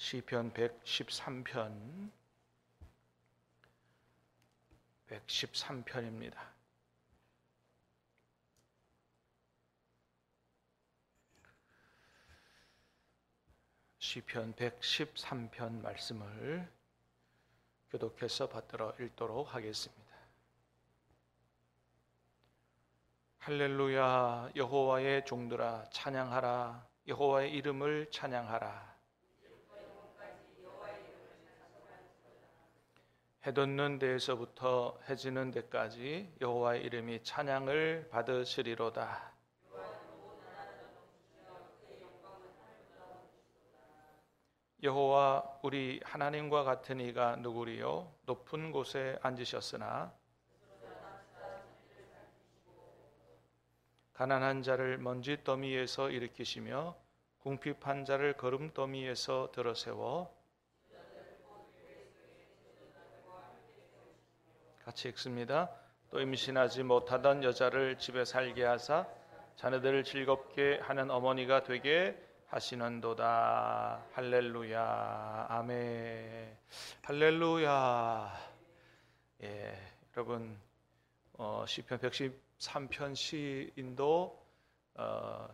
시편 113편 113편입니다. 시편 113편 말씀을 교독해서 받들어 읽도록 하겠습니다. 할렐루야. 여호와의 종들아 찬양하라. 여호와의 이름을 찬양하라. 해 돋는 데에서부터 해 지는 데까지 여호와의 이름이 찬양을 받으시리로다. 여호와 우리 하나님과 같은 이가 누구리요? 높은 곳에 앉으셨으나 가난한 자를 먼지 더미에서 일으키시며 궁핍한 자를 거름 더미에서 들어세워 같이 읽습니다. 또 임신하지 못하던 여자를 집에 살게 하사 자녀들을 즐겁게 하는 어머니가 되게 하시는도다. 할렐루야. 아멘. 할렐루야. 여러분 시편 113편 시인도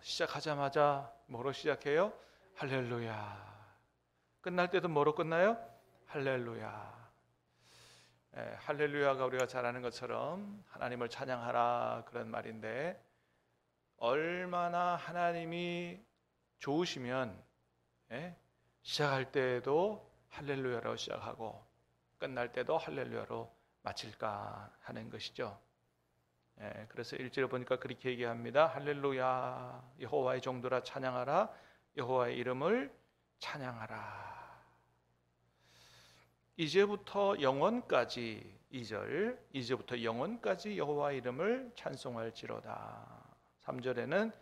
시작하자마자 뭐로 시작해요? 할렐루야. 끝날 때도 뭐로 끝나요? 할렐루야. 할렐루야가 우리가 잘 아는 것처럼 하나님을 찬양하라 그런 말인데, 얼마나 하나님이 좋으시면 시작할 때에도 할렐루야로 시작하고 끝날 때도 할렐루야로 마칠까 하는 것이죠. 그래서 1절에 보니까 그렇게 얘기합니다. 할렐루야. 여호와의 종들아 찬양하라. 여호와의 이름을 찬양하라. 이제부터 영원까지 2절 이제부터 영원까지 여호와의 이름을 찬송할지로다. 3절에는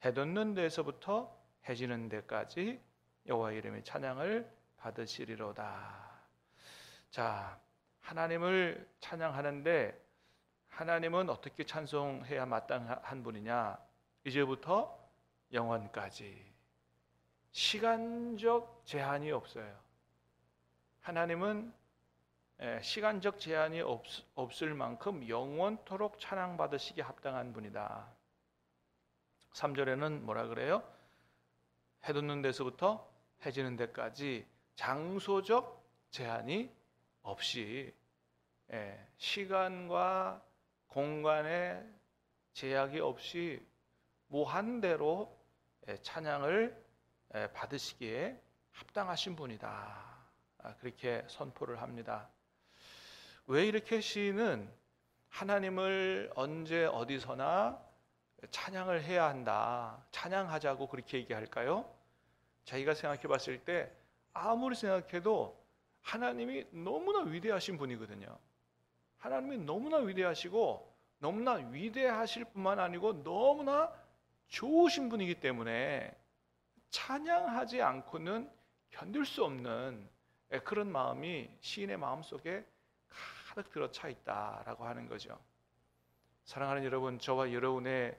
해 돋는 데에서부터 해 지는 데까지 여호와의 이름의 찬양을 받으시리로다. 자, 하나님을 찬양하는데 하나님은 어떻게 찬송해야 마땅한 분이냐? 이제부터 영원까지. 시간적 제한이 없어요. 하나님은 시간적 제한이 없을 만큼 영원토록 찬양받으시기에 합당한 분이다. 3절에는 뭐라 그래요? 해 돋는 데서부터 해 지는 데까지 장소적 제한이 없이, 시간과 공간의 제약이 없이 무한대로 찬양을 받으시기에 합당하신 분이다. 그렇게 선포를 합니다. 왜 이렇게 시인은 하나님을 언제 어디서나 찬양을 해야 한다, 찬양하자고 그렇게 얘기할까요? 자기가 생각해 봤을 때 아무리 생각해도 하나님이 너무나 위대하신 분이거든요. 하나님이 너무나 위대하시고 너무나 위대하실 뿐만 아니고 너무나 좋으신 분이기 때문에 찬양하지 않고는 견딜 수 없는 그런 마음이 시인의 마음속에 가득 들어차 있다라고 하는 거죠. 사랑하는 여러분, 저와 여러분의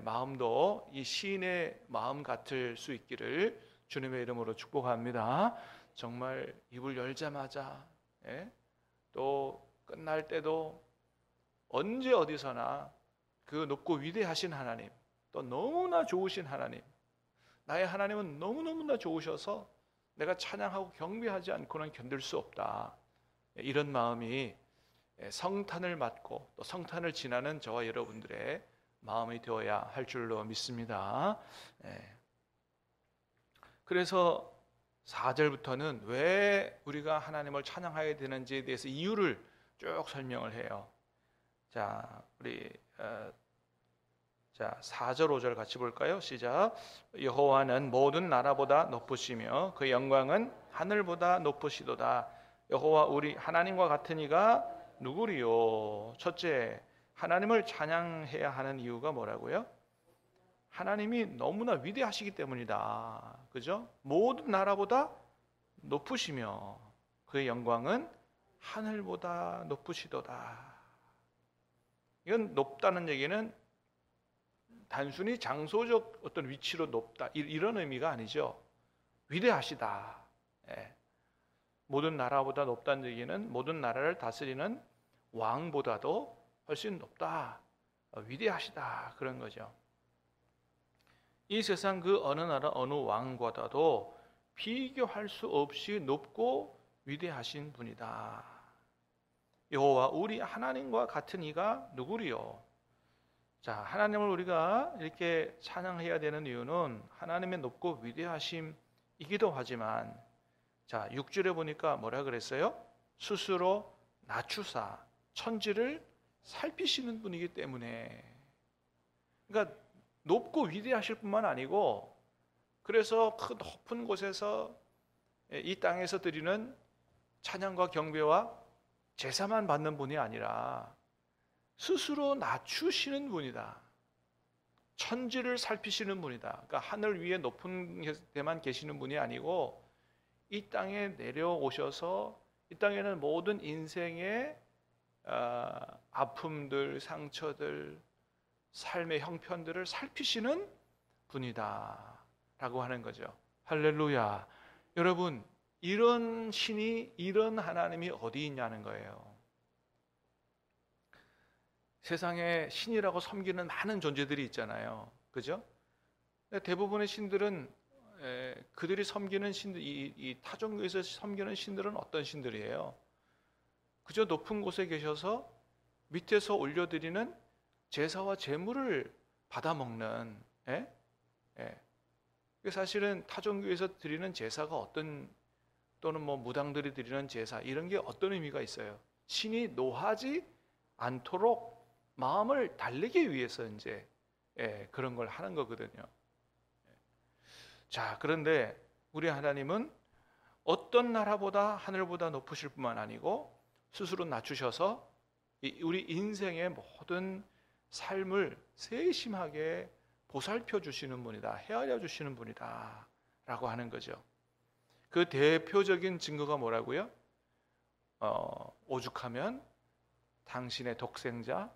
마음도 이 시인의 마음 같을 수 있기를 주님의 이름으로 축복합니다. 정말 입을 열자마자 또 끝날 때도 언제 어디서나 그 높고 위대하신 하나님, 또 너무나 좋으신 하나님, 나의 하나님은 너무너무나 좋으셔서 내가 찬양하고 경배하지 않고는 견딜 수 없다. 이런 마음이 성탄을 맞고 또 성탄을 지나는 저와 여러분들의 마음이 되어야 할 줄로 믿습니다. 그래서 4절부터는 왜 우리가 하나님을 찬양해야 되는지에 대해서 이유를 쭉 설명을 해요. 자, 우리 4절 5절 같이 볼까요? 시작. 여호와는 모든 나라보다 높으시며 그 영광은 하늘보다 높으시도다. 여호와 우리 하나님과 같은 이가 누구리요? 첫째, 하나님을 찬양해야 하는 이유가 뭐라고요? 하나님이 너무나 위대하시기 때문이다. 그죠? 모든 나라보다 높으시며 그의 영광은 하늘보다 높으시도다. 이건 높다는 얘기는 단순히 장소적 어떤 위치로 높다 이런 의미가 아니죠. 위대하시다. 예. 모든 나라보다 높다는 얘기는 모든 나라를 다스리는 왕보다도 훨씬 높다, 위대하시다, 그런 거죠. 이 세상 그 어느 나라 어느 왕보다도 비교할 수 없이 높고 위대하신 분이다. 여호와 우리 하나님과 같은 이가 누구리요? 자, 하나님을 우리가 이렇게 찬양해야 되는 이유는 하나님의 높고 위대하심이기도 하지만, 자, 6절에 보니까 뭐라 그랬어요? 스스로 낮추사 천지를 살피시는 분이기 때문에. 그러니까 높고 위대하실 뿐만 아니고, 그래서 그 높은 곳에서 이 땅에서 드리는 찬양과 경배와 제사만 받는 분이 아니라 스스로 낮추시는 분이다. 천지를 살피시는 분이다. 그러니까 하늘 위에 높은 데만 계시는 분이 아니고 이 땅에 내려오셔서 이 땅에는 모든 인생의 아픔들, 상처들, 삶의 형편들을 살피시는 분이다 라고 하는 거죠. 할렐루야. 여러분, 이런 신이, 이런 하나님이 어디 있냐는 거예요. 세상에 신이라고 섬기는 많은 존재들이 있잖아요. 그죠? 대부분의 신들은 그들이 섬기는 신들, 이 타종교에서 섬기는 신들은 어떤 신들이에요? 그저 높은 곳에 계셔서 밑에서 올려드리는 제사와 제물을 받아먹는, 사실은 타종교에서 드리는 제사가 어떤, 또는 뭐 무당들이 드리는 제사, 이런 게 어떤 의미가 있어요? 신이 노하지 않도록 마음을 달래기 위해서 이제 그런 걸 하는 거거든요. 자, 그런데 우리 하나님은 어떤 나라보다 하늘보다 높으실 뿐만 아니고 스스로 낮추셔서 우리 인생의 모든 삶을 세심하게 보살펴 주시는 분이다, 헤아려 주시는 분이다 라고 하는 거죠. 그 대표적인 증거가 뭐라고요? 오죽하면 당신의 독생자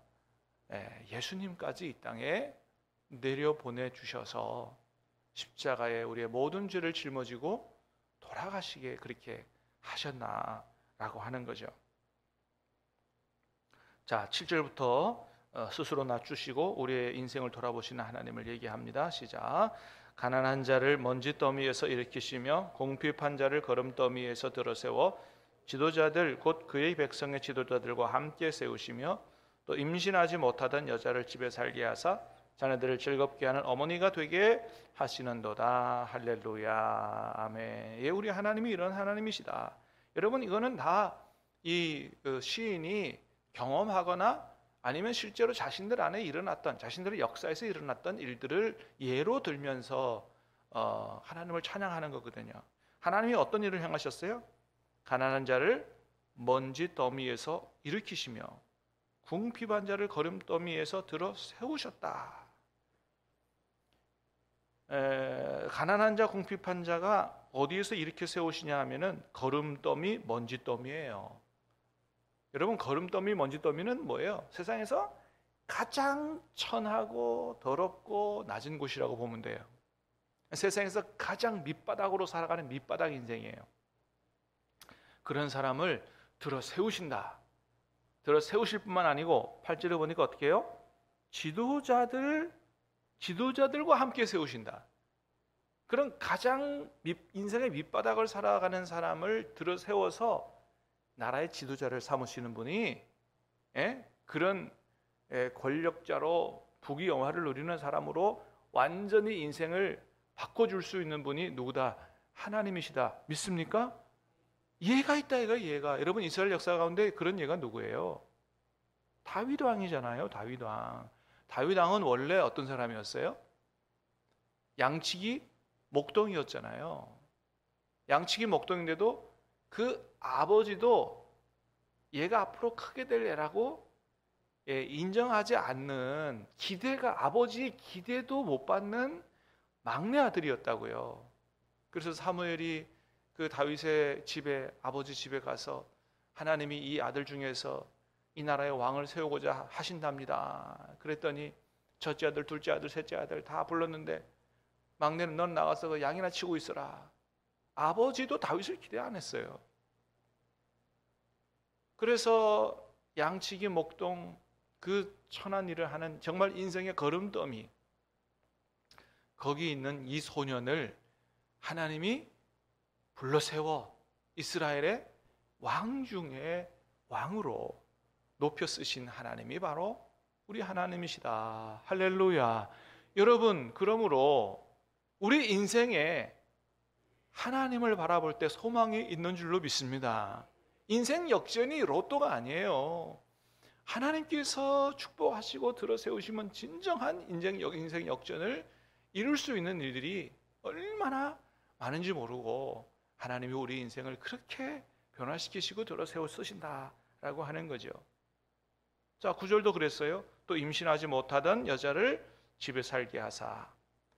예수님까지 이 땅에 내려보내 주셔서 십자가에 우리의 모든 죄를 짊어지고 돌아가시게 그렇게 하셨나라고 하는 거죠. 자, 7절부터 스스로 낮추시고 우리의 인생을 돌아보시는 하나님을 얘기합니다. 시작. 가난한 자를 먼지 더미에서 일으키시며 공핍한 자를 거름더미에서 들어세워 지도자들 곧 그의 백성의 지도자들과 함께 세우시며 또 임신하지 못하던 여자를 집에 살게 하사 자녀들을 즐겁게 하는 어머니가 되게 하시는도다. 할렐루야. 아멘. 예, 우리 하나님이 이런 하나님이시다. 여러분, 이거는 다 이 시인이 경험하거나 아니면 실제로 자신들 안에 일어났던, 자신들의 역사에서 일어났던 일들을 예로 들면서 하나님을 찬양하는 거거든요. 하나님이 어떤 일을 행하셨어요? 가난한 자를 먼지 더미에서 일으키시며 궁핍한 자를 거름더미에서 들어 세우셨다. 가난한 자, 궁핍한 자가 어디에서 이렇게 세우시냐 하면은 거름더미, 먼지더미예요. 여러분, 거름더미, 먼지더미는 뭐예요? 세상에서 가장 천하고 더럽고 낮은 곳이라고 보면 돼요. 세상에서 가장 밑바닥으로 살아가는 밑바닥 인생이에요. 그런 사람을 들어 세우신다. 들어 세우실 뿐만 아니고 8절에 보니까 어떻게 해요? 지도자들과 함께 세우신다. 그런 가장 인생의 밑바닥을 살아가는 사람을 들어 세워서 나라의 지도자를 삼으시는 분이 그런 권력자로 부귀영화를 누리는 사람으로 완전히 인생을 바꿔줄 수 있는 분이 누구다? 하나님이시다. 믿습니까? 예가 있다, 예가. 여러분, 이스라엘 역사 가운데 그런 예가 누구예요? 다윗 왕이잖아요. 다윗 왕. 다윗 왕은 원래 어떤 사람이었어요? 양치기 목동이었잖아요. 양치기 목동인데도 그 아버지도 얘가 앞으로 크게 될 애라고 인정하지 않는, 아버지의 기대도 못 받는 막내 아들이었다고요. 그래서 사무엘이 그 다윗의 집에, 아버지 집에 가서 하나님이 이 아들 중에서 이 나라의 왕을 세우고자 하신답니다. 그랬더니 첫째 아들, 둘째 아들, 셋째 아들 다 불렀는데 막내는 넌 나가서 그 양이나 치고 있어라. 아버지도 다윗을 기대 안 했어요. 그래서 양치기 목동 그 천한 일을 하는 정말 인생의 걸음더미, 거기 있는 이 소년을 하나님이 불러 세워 이스라엘의 왕 중에 왕으로 높여 쓰신 하나님이 바로 우리 하나님이시다. 할렐루야. 여러분, 그러므로 우리 인생에 하나님을 바라볼 때 소망이 있는 줄로 믿습니다. 인생 역전이 로또가 아니에요. 하나님께서 축복하시고 들어세우시면 진정한 인생 역전을 이룰 수 있는 일들이 얼마나 많은지 모르고 하나님이 우리 인생을 그렇게 변화시키시고 들어세워 쓰신다라고 하는 거죠. 자, 9절도 그랬어요. 또 임신하지 못하던 여자를 집에 살게 하사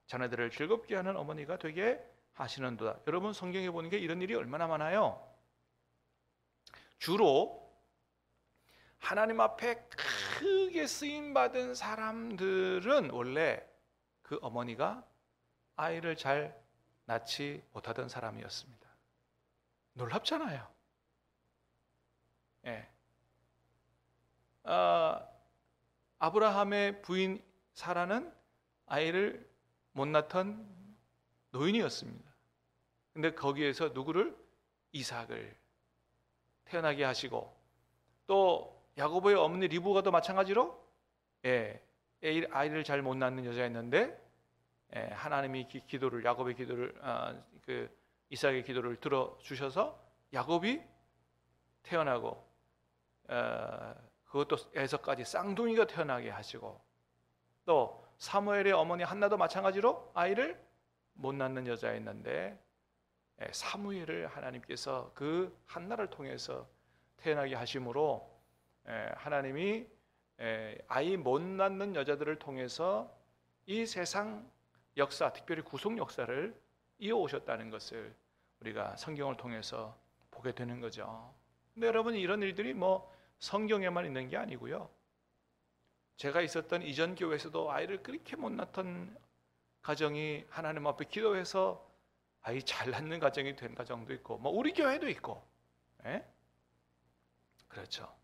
자녀들을 즐겁게 하는 어머니가 되게 하시는도다. 여러분, 성경에 보는 게 이런 일이 얼마나 많아요. 주로 하나님 앞에 크게 쓰임받은 사람들은 원래 그 어머니가 아이를 잘 낳지 못하던 사람이었습니다. 놀랍잖아요. 예. 아브라함의 부인 사라는 아이를 못 낳던 노인이었습니다. 근데 거기에서 누구를? 이삭을 태어나게 하시고, 또 야고보의 어머니 리브가도 마찬가지로 아이를 잘 못 낳는 여자였는데 하나님이 기도를, 야곱의 기도를, 이삭의 기도를 들어주셔서 야곱이 태어나고, 그것도 에서까지 쌍둥이가 태어나게 하시고, 또 사무엘의 어머니 한나도 마찬가지로 아이를 못 낳는 여자였는데 사무엘을 하나님께서 그 한나를 통해서 태어나게 하심으로 하나님이 아이 못 낳는 여자들을 통해서 이 세상 역사, 특별히 구속 역사를 이어오셨다는 것을 우리가 성경을 통해서 보게 되는 거죠. 근데 여러분, 이런 일들이 성경에만 있는 게 아니고요. 제가 있었던 이전 교회에서도 아이를 그렇게 못 낳던 가정이 하나님 앞에 기도해서 아이 잘 낳는 가정이 된 가정도 있고, 우리 교회도 있고, 그렇죠.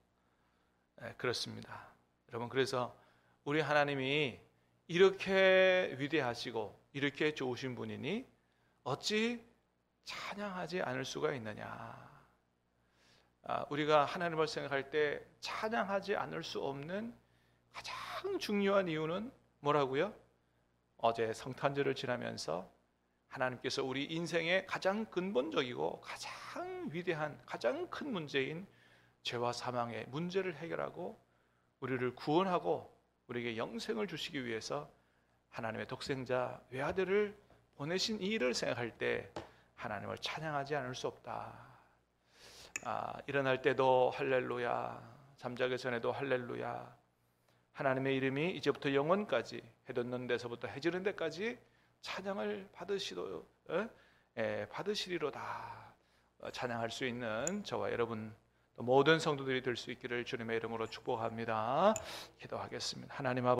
그렇습니다. 여러분, 그래서 우리 하나님이 이렇게 위대하시고 이렇게 좋으신 분이니 어찌 찬양하지 않을 수가 있느냐. 우리가 하나님을 생각할 때 찬양하지 않을 수 없는 가장 중요한 이유는 뭐라고요? 어제 성탄절을 지나면서 하나님께서 우리 인생의 가장 근본적이고 가장 위대한, 가장 큰 문제인 죄와 사망의 문제를 해결하고 우리를 구원하고 우리에게 영생을 주시기 위해서 하나님의 독생자 외아들을 보내신 이 일을 생각할 때 하나님을 찬양하지 않을 수 없다. 일어날 때도 할렐루야, 잠자기 전에도 할렐루야, 하나님의 이름이 이제부터 영원까지, 해 돋는 데서부터 해 지는 데까지 찬양을 받으시리로다. 찬양할 수 있는 저와 여러분 모든 성도들이 될 수 있기를 주님의 이름으로 축복합니다. 기도하겠습니다. 하나님 아버지,